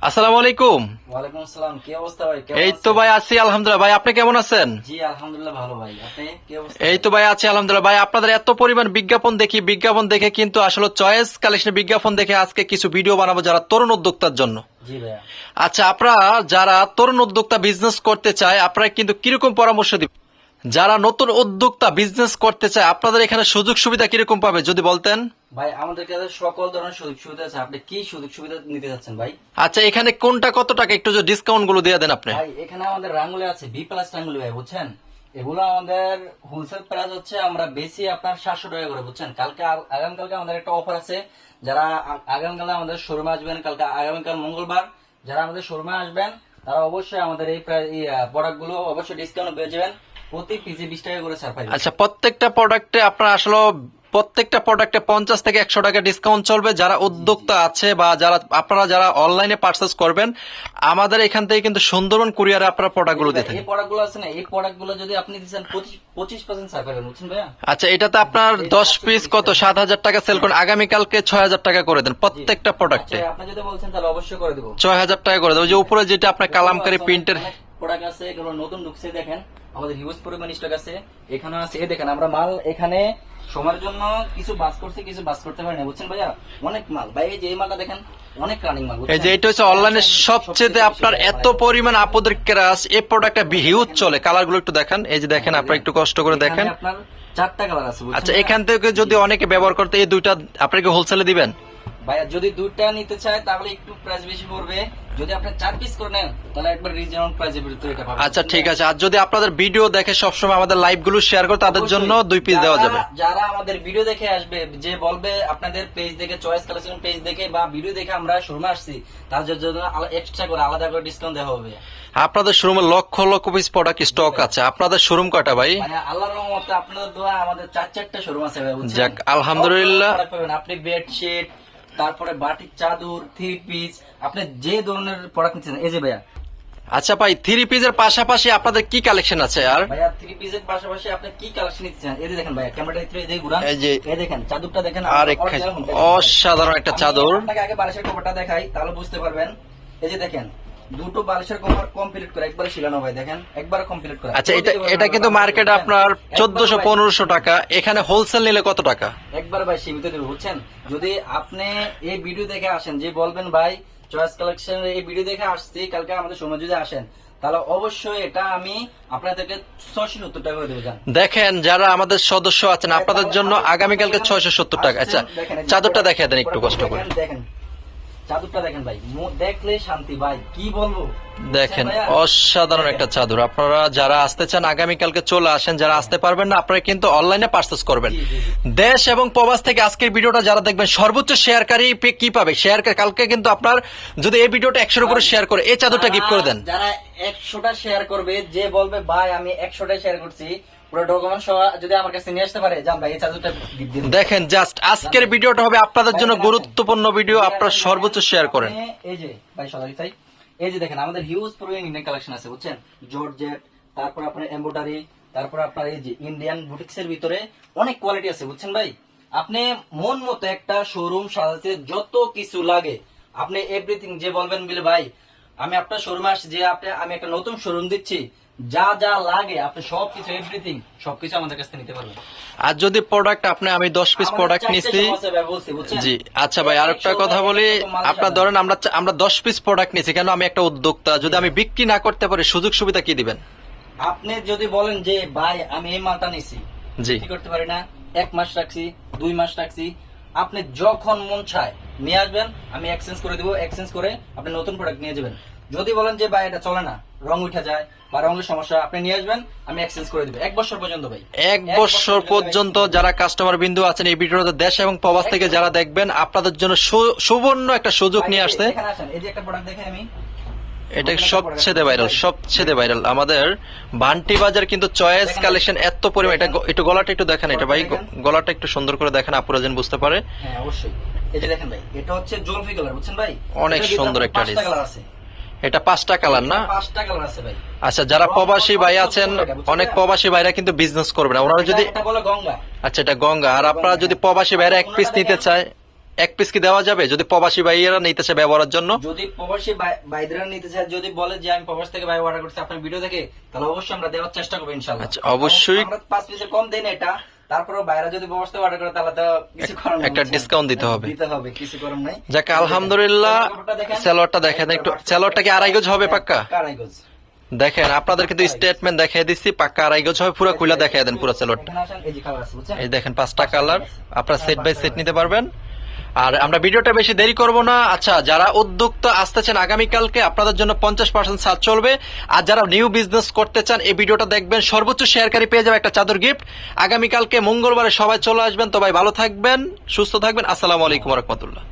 আসসালামু আলাইকুম। ওয়ালাইকুম আসসালাম। কি অবস্থা ভাই? এই তো ভাই আছি আলহামদুলিল্লাহ। ভাই আপনি কেমন আছেন? জি আলহামদুলিল্লাহ ভালো ভাই। আপনি কি অবস্থা? এই তো ভাই আছি আলহামদুলিল্লাহ। ভাই আপনাদের এত পরিমাণ বিজ্ঞাপন দেখি, বিজ্ঞাপন দেখে কিন্তু আসলে চয়েস কালেকশনের বিজ্ঞাপন দেখে আজকে কিছু ভিডিও বানাবো যারা তরুণ উদ্যোক্তার জন্য। জি ভাইয়া। আচ্ছা, আপনারা যারা তরুণ উদ্যোক্তা বিজনেস করতে চায় আপনারা কিন্তু কিরকম পরামর্শ দিবেন? যারা নতুন উদ্যোক্তা বিজনেস করতে চায় আপনাদের এখানে সুযোগ সুবিধা কিরকম পাবে যদি বলতেন? ভাই আমাদের কাছে সকল ধরনের সুযোগ সুবিধা আছে। আপনি কি সুযোগ সুবিধা নিতে যাচ্ছেন ভাই? আচ্ছা, এখানে কোনটা কত টাকা একটু যদি ডিসকাউন্ট গুলো দিয়ে দেন আপনি। ভাই এখানে আমাদের রাঙ্গুলি আছে, বি প্লাস রাঙ্গুলি ভাই, বুঝছেন? এগুলো আমাদের হোলসেল প্রাইস হচ্ছে আমরা বেশি আপনার 700 টাকা করে, বুঝছেন? আগামীকালকে আমাদের একটা অফার আছে। যারা আগামীকালে আমাদের শোরুমে আসবেন, আগামীকাল মঙ্গলবার যারা আমাদের শোরুমে আসবেন তারা অবশ্যই আমাদের এই প্রোডাক্ট গুলো অবশ্যই ডিসকাউন্ট পেয়ে যাবেন। প্রতি পিসে 20 টাকা করে ছাড় পাবেন। আচ্ছা, প্রত্যেকটা প্রোডাক্টে আপনার আসলে প্রত্যেকটা প্রোডাক্টে 50 থেকে 100 টাকা ডিসকাউন্ট চলবে। যারা উদ্যোক্তা আছে বা আপনারা যারা অনলাইনে পারচেজ করবেন আমাদের এখান থেকে কিন্তু সুন্দরবন কুরিয়ারে আপনারা প্রোডাক্টগুলো দিয়ে থাকেন। এই প্রোডাক্টগুলো আছে না, এই প্রোডাক্টগুলো যদি আপনি দিচ্ছেন 25% ছাড় পাবেন, বুঝছেন ভাইয়া? আচ্ছা, এটাতে আপনার 10 পিস কত 7,000 টাকা সেল করেন, আগামীকালকে 6,000 টাকা করে দেন প্রত্যেকটা প্রোডাক্টে। আচ্ছা, আপনি যদি বলছেন তাহলে অবশ্যই করে দেবো। 6,000 টাকা করে দেবো। যে উপরে যেটা আপনার কালামকারী প্রিন্টের প্রোডাক্ট আছে, এগুলো নতুন ঢুকছে, দেখেন আমাদের হিউজ পরিমাণ স্টক আছে। এখানে আছে, এই দেখেন আমরা মাল এখানে সময়ের জন্য কিছু বাস করতে কিছু বাস করতে পারি না, বুঝছেন ভাইয়া? অনেক মাল ভাই, এই যে এই মালটা দেখেন অনেক রানিং মাল। এই যে এটা হচ্ছে অনলাইনে সবচেয়ে আপনার এত পরিমাণ আপদের ক্রাশ এই প্রোডাক্টটা হিউজ চলে। কালার গুলো একটু দেখেন, এই যে দেখেন আপনারা একটু কষ্ট করে দেখেন। আপনার 4টা কালার আছে। আচ্ছা, এখান থেকে যদি অনেকে ব্যবহার করতে এই দুইটা আপনাকে হোলসেলে দিবেন ভাইয়া? যদি দুইটা নিতে চায় তাহলে একটু প্রাইস বেশি পড়বে। যদি আপনি 4 পিস করে নেন তাহলে একবার রিজনেবল প্রাইসের ভিতরে এটা পাবেন। আচ্ছা ঠিক আছে। আর যদি আপনাদের ভিডিও দেখে সবসময় আমাদের লাইভ গুলো শেয়ার করে তাদের জন্য 2 পিস দেওয়া যাবে। যারা আমাদের ভিডিও দেখে আসবে, যে বলবে আপনাদের পেজ দেখে, চয়েস কালেকশন পেজ দেখে বা ভিডিও দেখে আমরা শোরুমে আসছি, তার জন্য এক্সট্রা করে আলাদা করে ডিসকাউন্ট দেওয়া হবে। আপনাদের শোরুমে lakh lakh piece product stock আছে। আপনাদের শোরুম কয়টা ভাই? আল্লাহর রহমতে আপনাদের দোয়া আমাদের 4টা শোরুম আছে ভাই, বুঝছেন? যাক আলহামদুলিল্লাহ। আপনি বেডশিট, তারপরে বাটিক চাদর, 3 পিস, আপনি যে ধরনের প্রোডাক্ট নিচ্ছেন, এই যে ভাইয়া। আচ্ছা ভাই, 3 পিসের পাশাপাশি আপনাদের কি কালেকশন আছে? আর ভাইয়া 3 পিসের পাশাপাশি আপনি কি কালেকশন নিচ্ছেন? এই যে দেখেন ভাইয়া, ক্যামেরাটা একটু এই যে ঘুরান, এই যে এই দেখেন চাদরটা দেখেন, আর অসাধারণ একটা চাদর। আপনাকে আগে বালিশের কভারটা দেখাই তাহলে বুঝতে পারবেন। এই যে দেখেন দুটো বালিশের কভার কমপ্লিট করে একবারে শিলানো ভাই, দেখেন একবারে কমপ্লিট করে। আচ্ছা, এটা কিন্তু মার্কেটে আপনার 1400-1500 টাকা, এখানে হোলসেল নিলে কত টাকা? একবার ভাই সীমিত দেব, বুঝছেন? যদি আপনি এই ভিডিও দেখে আসেন, যে বলবেন ভাই চয়েস কালেকশন এই ভিডিও দেখে আসছি, কালকে আমাদের সময় যদি আসেন তাহলে অবশ্যই এটা আমি আপনাদেরকে 670 টাকা করে দেবো। দেখেন যারা আমাদের সদস্য আছেন আপনাদের জন্য আগামীকালকে 670 টাকা। আচ্ছা, চাদরটা দেখিয়ে দেন একটু কষ্ট করে। দেখেন চাদরটা দেখেন ভাই, দেখলে শান্তি ভাই, কি বলবো। দেখেন অসাধারণ একটা চাদর। আপনারা যারা আসতে চান আগামীকালকে চলে আসেন, যারা আসতে পারবেন না আপনারা কিন্তু অনলাইনে পারচেজ করবেন। দেশ এবং প্রবাস থেকে আজকের ভিডিওটা যারা দেখবেন সর্বোচ্চ শেয়ারকারী কি পাবে? কালকে কিন্তু আপনার যদি এই ভিডিওটা 100 করে শেয়ার করে এই চাদরটা গিফট করে দেন। যারা 100টা শেয়ার করবে, যে বলবে ভাই আমি 100টা শেয়ার করছি, পুরো ডকুমেন্ট সহ যদি আমার কাছে নিয়ে আসতে পারে, জান ভাই এই চাদরটা গিফট দিন। দেখেন জাস্ট আজকের ভিডিওটা হবে আপনাদের জন্য গুরুত্বপূর্ণ ভিডিও, আপনারা সর্বোচ্চ শেয়ার করেন। এই যে ভাই সরাই চাই, এই যে দেখেন আমাদের হিউজ পরিমাণ ইন্ডিয়ান কালেকশন আছে, বুঝছেন? জর্জেট, তারপর আপনার এমব্রয়ডারি, তারপর আপনার এই যে ইন্ডিয়ান বুটিক্সের ভিতরে অনেক কোয়ালিটি আছে, বুঝছেন ভাই? আপনি মন মতো একটা শোরুম সাজাতে যত কিছু লাগে আপনি এভরিথিং, যে বলবেন বলে ভাই আমি আপনার শোরুমে আসছি, যে আমি একটা নতুন শোরুম দিচ্ছি, যা যা লাগে আপনি সবকিছু এভরিথিং সবকিছু আমাদের কাছে নিতে পারবেন। আর যদি প্রোডাক্ট আমি 10 পিস প্রোডাক্ট নিচ্ছি, জি আচ্ছা ভাই আরেকটা কথা বলি, আপনার ধরেন আমরা 10 পিস প্রোডাক্ট নিচ্ছি, কেন আমি একটা উদ্যোক্তা, যদি আমি বিক্রি না করতে পারি সুযোগ সুবিধা কি দিবেন? আপনি যদি বলেন যে ভাই আমি এই মালটা নিছি, জি কি করতে পারি না, 1 মাস রাখছি, 2 মাস রাখছি, আপনি যখন মন চায় নিয়ে আসবেন, আমি এক্সচেঞ্জ করে দিব। এক্সচেঞ্জ করে আপনি নতুন প্রোডাক্ট নিয়ে যাবেন। যদি বলেন যে ভাই এটা চলে না, রং উঠে যায় বা রঙের সমস্যা, আপনি নিয়ে আসবেন, আমি এক্সচেঞ্জ করে দিব 1 বছর পর্যন্ত ভাই। 1 বছর পর্যন্ত যারা কাস্টমার বিন্দু আছেন এই ভিডিওতে দেশ এবং প্রবাস থেকে যারা দেখবেন আপনাদের জন্য সুবর্ণ একটা সুযোগ নিয়ে আসছে। এই যে একটা প্রোডাক্ট দেখে আমি, এটা সবচেয়ে ভাইরাল আমাদের ভান্টি বাজার কিন্তু চয়েস কালেকশন এত পরিমাণ। এটা একটু গলাটা একটু দেখেন, এটা ভাই গলাটা একটু সুন্দর করে দেখেন, আপুরা যেন বুঝতে পারে। হ্যাঁ অবশ্যই, এই যে দেখেন ভাই, এটা হচ্ছে জলফি কালার, বুঝছেন ভাই? অনেক সুন্দর একটা কালার আছে। এটা 5টা কালার না? 5টা কালার আছে ভাই। আচ্ছা, যারা প্রবাসী ভাই আছেন, অনেক প্রবাসী ভাইরা কিন্তু বিজনেস করবে না, ওনারা যদি এটা বলে গঙ্গা। আচ্ছা এটা গঙ্গা। আর আপনারা যদি প্রবাসী ভাইরা 1 পিস নিতে চায়, এক পিস কি দেওয়া যাবে যদি প্রবাসী ভাইয়েরা নিতে চায় ব্যবহারের জন্য? যদি প্রবাসী ভাইদেরা নিতে চায়, যদি বলে যে আমি প্রবাস থেকে ভাই অর্ডার করছি আপনার ভিডিও দেখে, তাহলে অবশ্যই আমরা দেওয়ার চেষ্টা করবো ইনশাআল্লাহ। আচ্ছা, অবশ্যই। আমরা 5 পিসের কম দেই না এটা, তারপরে বাইরে যদি প্রবাস থেকে অর্ডার করে তাহলে তো কিছু করার নেই, একটা ডিসকাউন্ট দিতে হবে। কিছু করার নাই। যাক আলহামদুলিল্লাহ। সালোয়ারটা দেখেন একটু, সালোয়ারটা কি আড়াই গজ হবে পাক্কা? আড়াই গজ। দেখেন আপনাদের কিন্তু স্টেটমেন্ট দেখিয়ে দিচ্ছি, পাক্কা আড়াই গজ হবে, পুরো খুলে দেখিয়ে দেন পুরো সালোয়ারটা। এখানে আসেন, এই যে কালার আছে বুঝছেন, এই দেখেন 5টা কালার, আপনারা সেট বাই সেট নিতে পারবেন। আর আমরা ভিডিওটা বেশি দেরি করব না। আচ্ছা, যারা উদ্যোক্তা আসতেছেন আগামীকালকে আপনাদের জন্য 50% ছাড় চলবে। আর যারা নিউ বিজনেস করতে চান এই ভিডিওটা দেখবেন, সর্বোচ্চ শেয়ারকারী পেয়ে যাবে একটা চাদর গিফট। আগামীকালকে মঙ্গলবারে সবাই চলে আসবেন। তো ভাই ভালো থাকবেন, সুস্থ থাকবেন। আসসালামু আলাইকুম ওয়া রাহমাতুল্লাহ।